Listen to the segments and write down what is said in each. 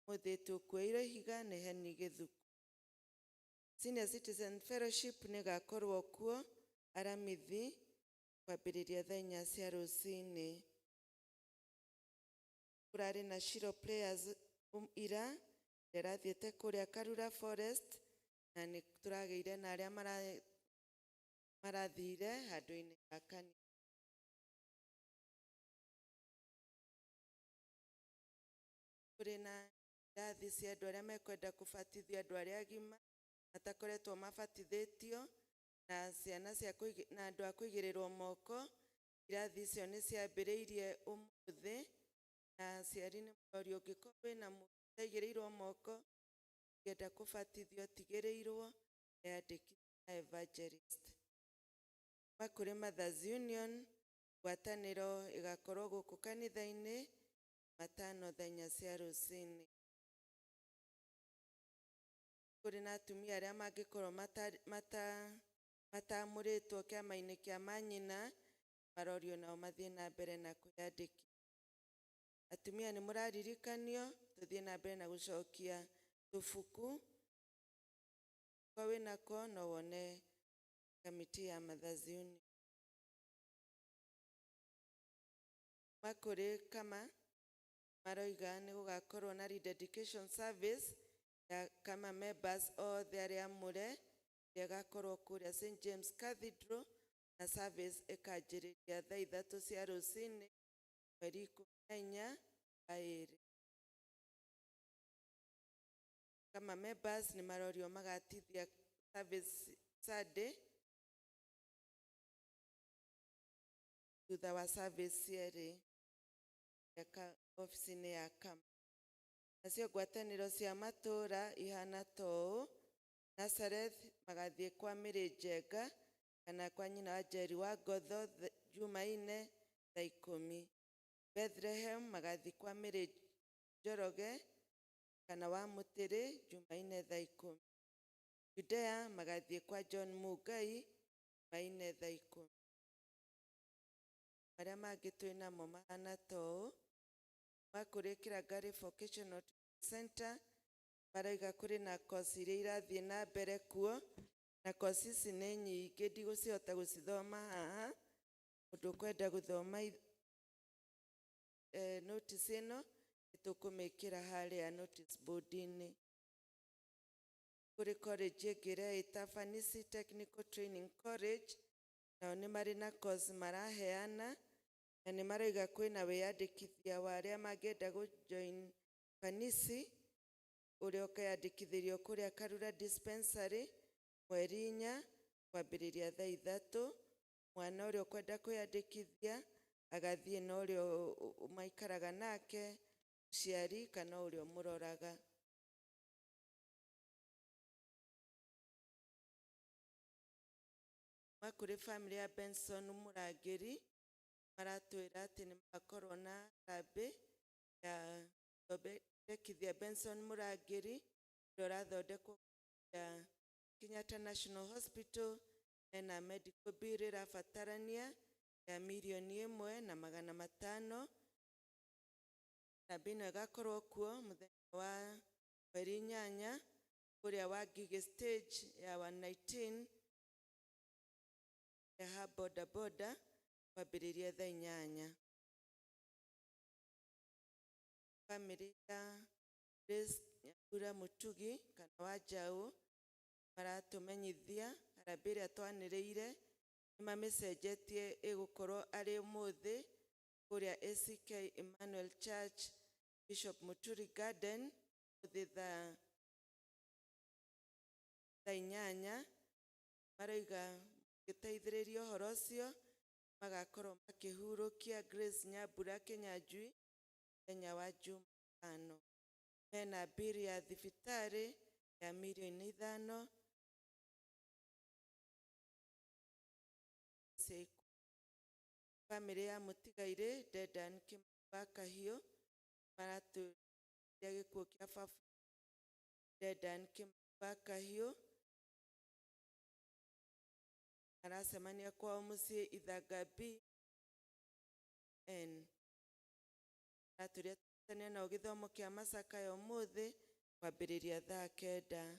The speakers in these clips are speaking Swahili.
Muthitu kuira higa ne Henry Githuku. Senior Citizen Fellowship negakorwo kuo aramithi kwambiriria thaa 4 cia rucini. Kurari na Shiro Players ira nderathiete kuria Karura Forest na ni turageire na aria marathire handu-ini ya kanitha. Kuri na irathi cia andu aria mekwenda kubatithio andu aria agima matakoretwo mabatithĩtio na ciana cia na andu a kuigirirwo moko. Irathi icio ni ciambĩrĩirie ũmũthĩ na ciari ni mũrorio ũngĩkorwo wĩna mũndũ ũtaigĩrĩirwo moko ngenda kubatithio tigĩrĩirwo eyandĩkithie na Evangelist. Kuri Mothers Union ngwatanĩro igakorwo gũkũ kanitha-inĩ matano thaa 4 cia rucini. Kuri na atumia aria mangĩkorwo matamũrĩtwo kĩama-inĩ kĩa manyina marorio nao mathiĩ na mbere na kwĩyandĩkithia. Atumia ni mũraririkanio tuthiĩ na mbere na gũcokia tubuku kwa wĩnako no wone kamiti ya Mothers Union. Makuri kama maroiga ni gugakorwo na rededication service ya kama members othe aria amure igakorwo kuria St James Cathedral na service ikanjĩrĩria thaa 3 cia rucini mweri 14 wa ĩrĩ. Kama members ni marorio magatithia service Sunday thutha wa service cierĩ ya ofisi-inĩ ya kama. Nacio ngwatanĩro cia matũra ihana toũ: Nazareth magathiĩ kwa Mary Njenga kana kwa nyina wa Njeri wa Ngotho Jumaine thaa 10. Bethlehem magathiĩ kwa Mary Njoroge kana wa Mũtĩrĩ Jumaine thaa 10. Judea magathiĩ kwa John Mugai Jumaine thaa 10. Maria mangĩ twĩnamo mahana toũ: Makuri Kirangari Vocational Center maraiga kuri na kosi iria irathiĩ na mbere kuo na kosi ici nĩ nyingĩ ndigũcihota gũcithoma haha. Mũndũ ũkwenda gũthoma notice ĩno nĩtũkũmĩkĩra harĩa notice board-inĩ. Kuri college ĩngĩ ĩreĩta Fanisi Technical Training College nao nĩ marĩ na kosi maraheana na nĩ maraiga kwĩna wĩyandĩkithia wa arĩa mangĩenda join Fanisi ũrĩa ũkeyandĩkithĩrio kũrĩa Karura Dispensary mweri 4 kwambĩrĩria thaa 3. Mwana ũrĩa ũkwenda kwĩyandĩkithia agathiĩ na ũrĩa maikaraga nake mũciari kana ũrĩa mũroraga. Makuri family ya Benson Murangĩri maratwĩra atĩ nĩ magakorwo na harambĩ ya gũthondekithia Benson Murangĩri ũrĩa ũrathondekwo ya Kenyatta National Hospital na medical bill ĩrabatarania ya $1,500,000. Na bino ĩgakorwo kuo mũthenya wa mweri 8 kũrĩa wa Gigi stage ya 119 ya boda boda kwambĩrĩria thaa 8. Family ya Grace Nyambura Mutugi kana wa Njaũ maratũmenyithia harambĩ ĩrĩa twanĩrĩire nĩ mamĩcenjetie ĩgũkorwo arĩ ũmũthĩ kũrĩa ACK Emmanuel Church Bishop Muturi Garden ũmũthĩ thaa 8. Maraiga gĩteithĩrĩrio ũhoro ũcio magakorwo makĩhurũkia Grace Nyambura Kĩnyanjui mũthenya wa Jumatano. Mena bill ya thibitarĩ ya $5,000,000. Family ya Mũtigairĩ Dedan Kĩmathi Kahiũ maratũria gĩkuũ kĩa baba Dedan Kĩmathi Kahiũ maracemania kwao mũciĩ Ithanga B N. Maratũria tũnyitane na gĩthomo kĩa macakaya ũmũthĩ kwambĩrĩria thaa 9.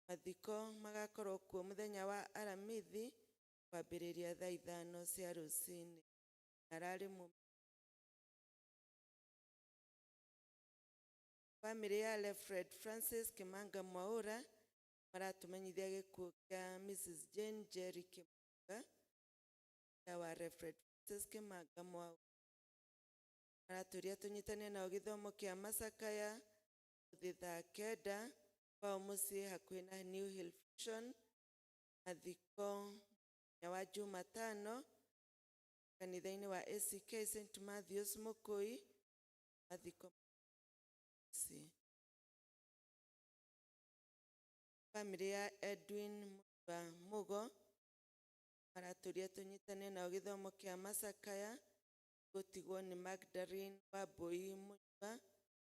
Mathiko magakorwo kuo mũthenya wa aramithi kwambĩrĩria thaa 5 cia rũcinĩ. Ararĩ family ya Alfred Francis Kimanga Mwaura maratumenyithia gĩkuũ kĩa Mrs. Jane Jerry Kimanga ya wa Alfred Francis Kimanga Mwaura. Maraturia tunyitane na gĩthomo kĩa macakaya thaa 9 kwa mũciĩ hakuhĩ na New Hill Fusion. Mathiko ya wa Jumatano kanitha-inĩ wa ACK St. Matthews Mũkũi. Mathiko family ya Edwin Mugo maraturia tunyitane na gĩthomo kĩa macakaya gũtigwo nĩ Magdalene Wambui Munywa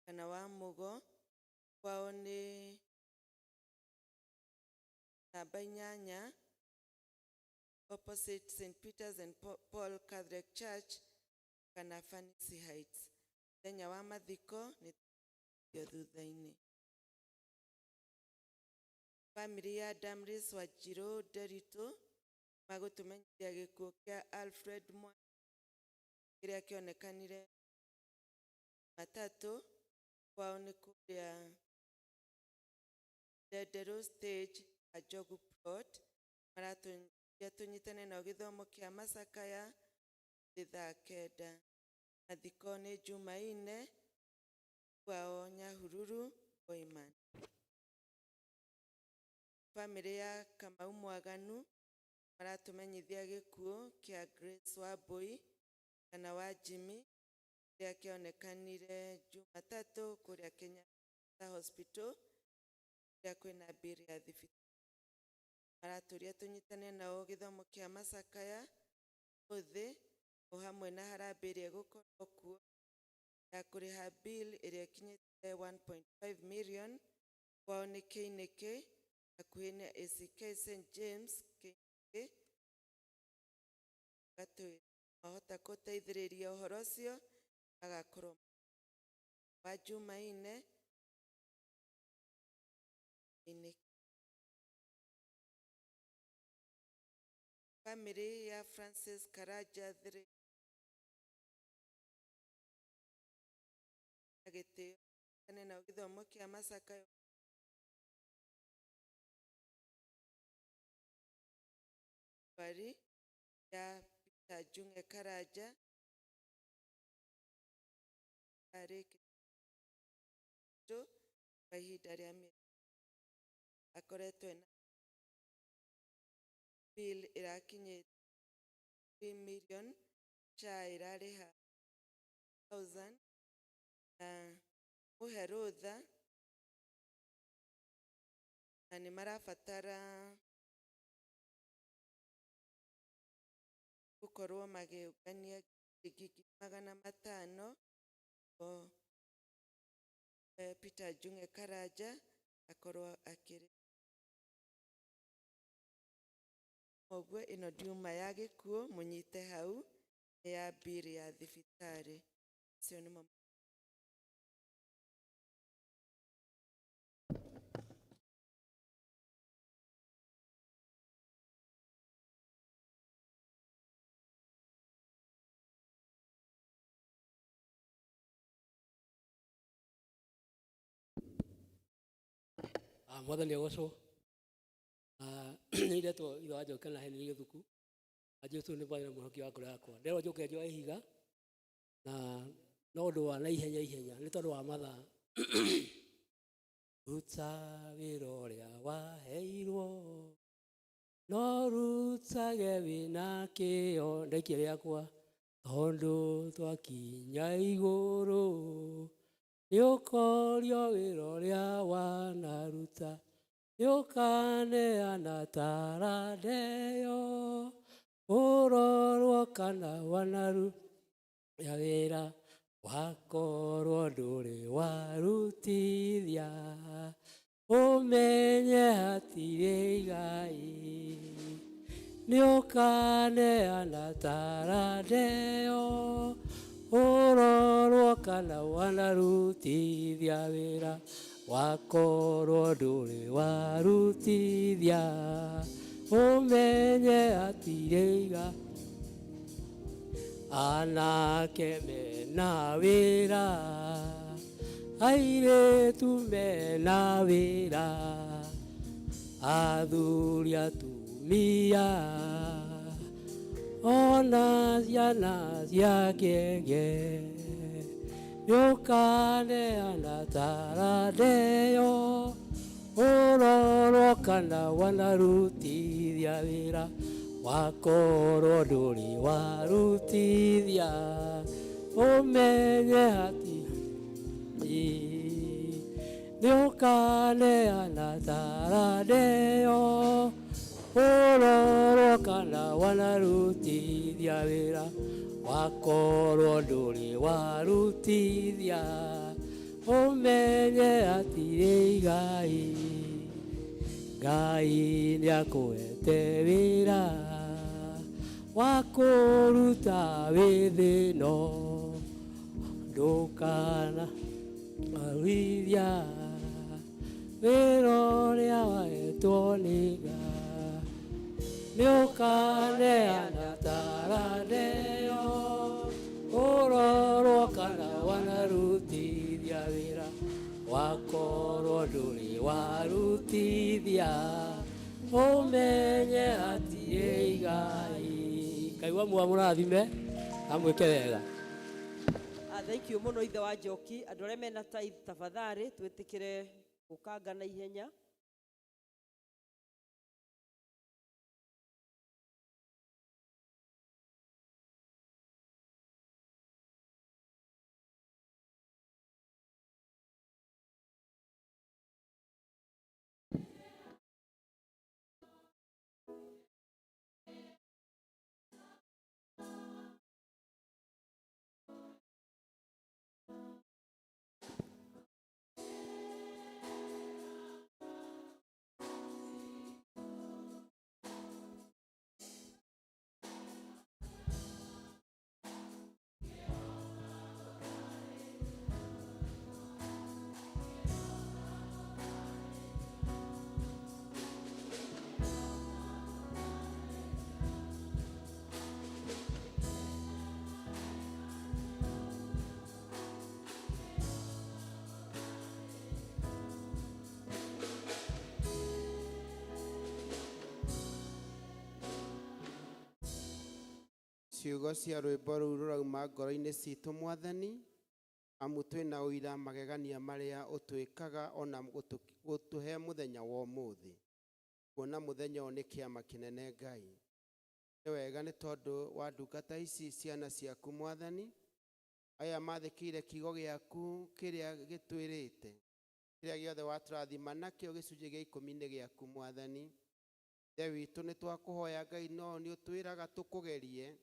kana wa Mugo. Kwao nĩ namba 8 opposite St. Peter's and Paul Catholic Church kana Fancy Heights. Mũthenya wa mathiko nĩ thutha-inĩ. Family ya Damris Wanjiru Nderitu magũtũmenyithia gĩkuũ kĩa Alfred Mwangi kĩrĩa kĩonekanire Jumatatu. Kwao nĩ kũrĩa Ndederũ stage Ajogu plot. Maraturia tunyitane na gĩthomo kĩa macakaya thaa 9. Mathiko nĩ Jumaine kwao Nyahururu Boiman. Family ya Kamau Mwaganu maratumenyithia gĩkuũ kĩa Grace Wambui kana wa Jimmy kĩrĩa kĩonekanire Jumatatu kũrĩa Kenyatta Hospital kũrĩa kwĩna mbiri ya thibitarĩ. Maraturia tunyitane nao gĩthomo kĩa macakaya ũthĩ o hamwe na harambĩ ĩrĩa gũkorwo kuo ya kũrĩha bill ĩrĩa ĩkinyĩte 1.5 million. Kwao nĩ Kĩinĩkĩ hakuhĩ na ACK St. James Kĩinĩkĩ. Mahota gũteithĩrĩria ũhoro ũcio agakorwo wa Jumaine Kĩinĩkĩ. Family ya Francis Karaja agĩtĩo na gĩthomo kĩa macakaya bari ya Peter Junge Karaja arĩkĩtwo kwa ihinda rĩa mĩeri akoretwo na bill ĩrakinyĩte 3 million cha ĩrarĩha 1,000 na mũhe rũtha na nĩ marabatara gũkorwo magĩũngania 500,000 o Peter Junge Karaja akorwo akĩrĩ. Ũguo ĩno ndiuma ya gĩkuũ mũnyite hau nĩ ya bill ya thibitarĩ. Icio nĩmo mwathani agocwo. Nĩ iretwo ithe wa Njoki na Henry Gĩthuku Jesu nĩ bwana mũhoki wa ngoro yakwa. Nderwo njoke njoe ihiga na no ũndũ wa na ihenya nĩ tondũ wa mathaa. Ruta wĩra ũrĩa waheirwo no rutage wĩna kĩo ndaikia rĩakwa tondũ twakinya igũrũ nĩ ũkorio wĩra ũrĩa wanaruta nĩ ũkaneana taranda ĩyo ũrorwo kana wanaruta wĩra wakorwo ndũrĩ warutithia ũmenye hatirĩ igai nĩ ũkaneana taranda ĩyo ũrorwo kana wanarutithia wĩra wakorwo ndũrĩ warutithia ũmenye atirĩiga anake mena wĩra airĩtu mena wĩra athuri atumia ona ciana cia ngenge nĩũkaneana tarandeyo ũrorwo kana wanarutithia wĩra wakorwo ndũrĩ warutithia ũmenye ati nĩũkaneana tarandeyo ũrorwo kana wanarutithia wĩra wakorwo ndũrĩ warutithia ũmenye atirĩ Ngai Ngai nĩakũhete wĩra wa kũruta wĩthĩno ndũkana arwithia wĩra ũrĩa wahetwo nĩ Ngai nĩũkaneana tarandeyo ũrorwo kana wanarutithia wĩra wakorwo ndũrĩ warutithia ũmenye atirĩ Ngai. Ngai wa muoyo mũrathime amwĩke wega. Thank you muno ithe wa Njoki. Andũ arĩa mena tithe tafadhali twĩtĩkĩre gũkanga na ihenya. Ciugo cia rwĩmbo rũu rũrauma ngoro-inĩ citũ Mwathani, amu twĩna ũira magegania marĩa ũtwĩkaga ona gũtũhe mũthenya wa ũmũthĩ. Kuona mũthenya ũyũ nĩ kĩama kĩnene Ngai. Nĩ wega nĩ tondũ wa ndungata ici ciana ciaku Mwathani, aya mathĩkĩire kiugo gĩaku kĩrĩa gĩtwĩrĩte, kĩrĩa gĩothe watũrathima nakĩo gĩcunjĩ gĩa 10 nĩ gĩaku Mwathani. Ithe witũ nĩ twakũhoya Ngai, no nĩ ũtwĩraga tũkũgerie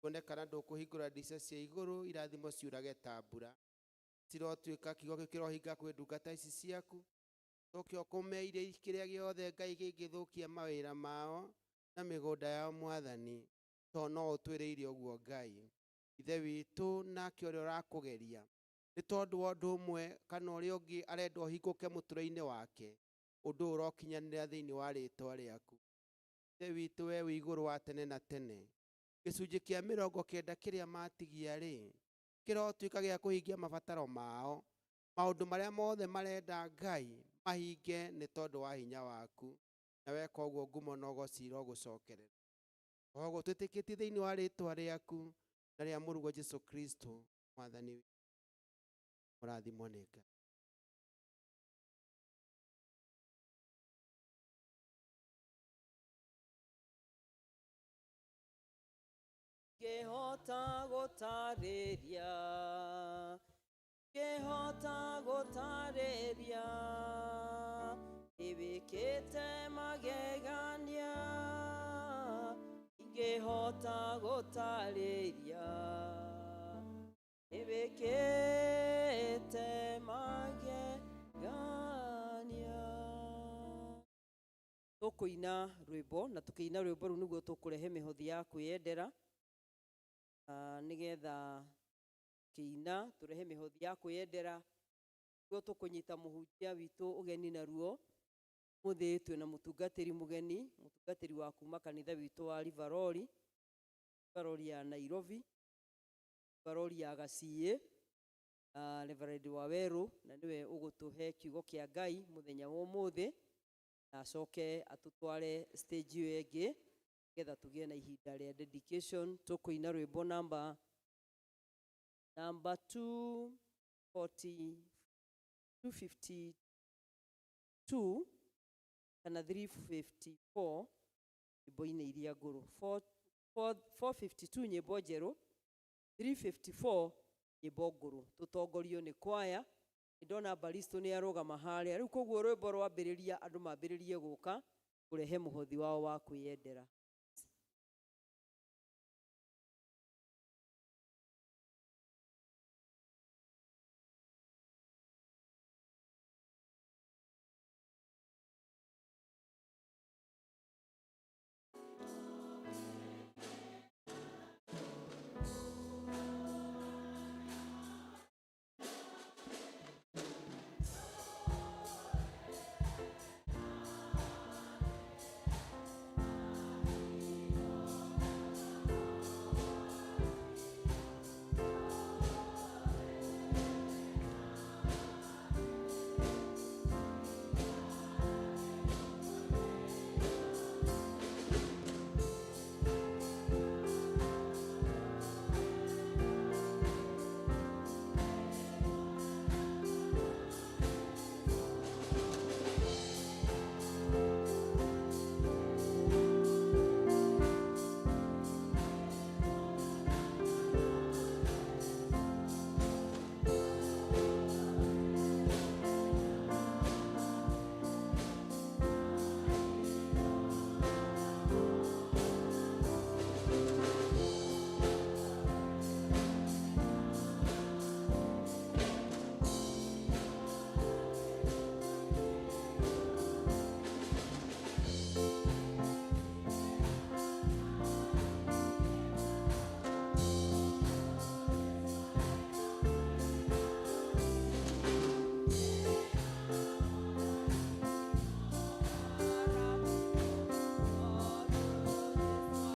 kuone kana ndũkũhingũra ndirica cia igũrũ irathimo ciurage ta mbura. Cirotuĩka kiugo gĩkĩ kĩrohinga kwĩ ndungata ici ciaku, ũcoke ũkũmeire kĩrĩa gĩothe Ngai gĩngĩthũkia mawĩra mao na mĩgũnda yao Mwathani, tondũ no ũtwĩrĩire ũguo Ngai. Ithe witũ nake ũrĩa ũrakũgeria, nĩ tondũ wa ũndũ ũmwe kana ũrĩa ũngĩ arenda ũhingũke mũtũrĩre-inĩ wake, ũndũ ũyũ ũrokinyanĩra thĩinĩ wa rĩtwa rĩaku. Ithe witũ we wĩ igũrũ wa tene na tene, gĩcunjĩ kĩa 90 kĩrĩa matigia rĩ, kĩrotuĩka gĩa kũhingia mabataro mao, maũndũ marĩa mothe marenda Ngai mahinge nĩ tondũ wa hinya waku, na weka ũguo ngumo na ũgooci irogũcokerera. Oguo twĩtĩkĩtie thĩinĩ wa rĩtwa rĩaku na rĩa mũrũgwo Jesũ Kristo Mwathani witũ, mũrathimwo nĩ Ngai. Ngĩhota gũtarĩria ĩwĩkĩte magegania, ngĩhota gũtarĩria ĩwĩkĩte magegania. Tũkũina rwĩmbo, na tũkĩina rwĩmbo rũu nĩguo tũkũrehe mĩhothi ya kwĩyendera nĩgetha Kiina turehe mihothi ya kwiyendera go tukunyita muhunjia witu ugeni naruo muthi twina mutungatiri mugeni mutungatiri wa kuma kanitha witu wa Riveroli ya Nairobi Riveroli ya Gacie Reverend Waweru na niwe ugutuhe kiugo kia Ngai muthenya wa umuthi na acoke atutware stage iyo ingi getha tugie na ihinda ria dedication. Tukuina rwimbo number 252 kana 354 nyimbo-inĩ iria ngũrũ 452 nyimbo njerũ 354 nyimbo ngũrũ tutongorio nĩ kwaya. Ndona Baristo nĩ arũgama harĩa rĩu koguo rwĩmbo rwambĩrĩria andũ mambĩrĩrie gũka kũrehe mũhothi wao wa kwĩyendera.